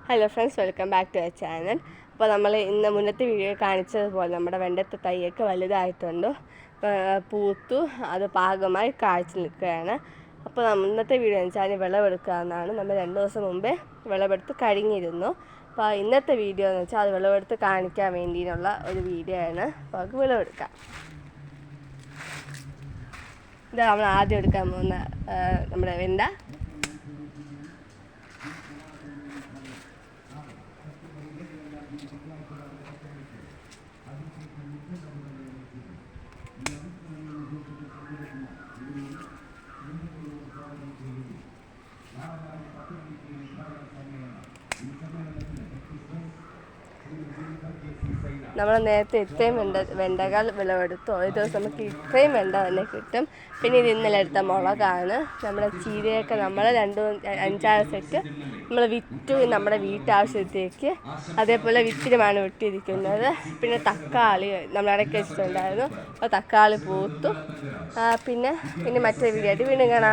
Hello friends, welcome back to our channel. അപ്പോൾ നമ്മൾ ഇന്ന് മുന്നത്തെ വീഡിയോ കാണിച്ചതുപോലെ നമ്മുടെ വെണ്ടത്തെ തൈയൊക്കെ വലുതായിട്ടുണ്ട്, പൂത്തു അത് പാകമായി കാഴ്ച നിൽക്കുകയാണ്. അപ്പോൾ ഇന്നത്തെ വീഡിയോ എന്ന് വെച്ചാൽ വിളവെടുക്കാമെന്നാണ്. നമ്മൾ 2 ദിവസം മുമ്പേ വിളവെടുത്ത് കഴിഞ്ഞിരുന്നു. അപ്പോൾ ഇന്നത്തെ വീഡിയോ എന്ന് വെച്ചാൽ അത് വിളവെടുത്ത് കാണിക്കാൻ വേണ്ടിയുള്ള ഒരു വീഡിയോ ആണ്. അപ്പോൾ നമുക്ക് വിളവെടുക്കാം. ഇതാ നമ്മൾ ആദ്യം എടുക്കാൻ പോകുന്ന നമ്മുടെ വെണ്ട. നമ്മൾ നേരത്തെ ഇത്രയും വെണ്ടകൾ വിളവെടുത്തു. ഒരു ദിവസം നമുക്ക് ഇത്രയും വെണ്ട തന്നെ കിട്ടും. പിന്നെ ഇത് ഇന്നലെ എടുത്ത മുളകാണ്. നമ്മുടെ ചീരയൊക്കെ നമ്മൾ 5-6 സെറ്റ് നമ്മൾ വിറ്റു നമ്മുടെ വീട്ടാവശ്യത്തേക്ക്. അതേപോലെ വിത്തിനുമാണ് വിട്ടിരിക്കുന്നത്. പിന്നെ തക്കാളി നമ്മൾ ഇടയ്ക്ക് വെച്ചിട്ടുണ്ടായിരുന്നു. അപ്പോൾ തക്കാളി പൂത്തു. പിന്നെ മറ്റൊരു വീഡിയോ ആയിട്ട് വീണ്ടും കാണാം.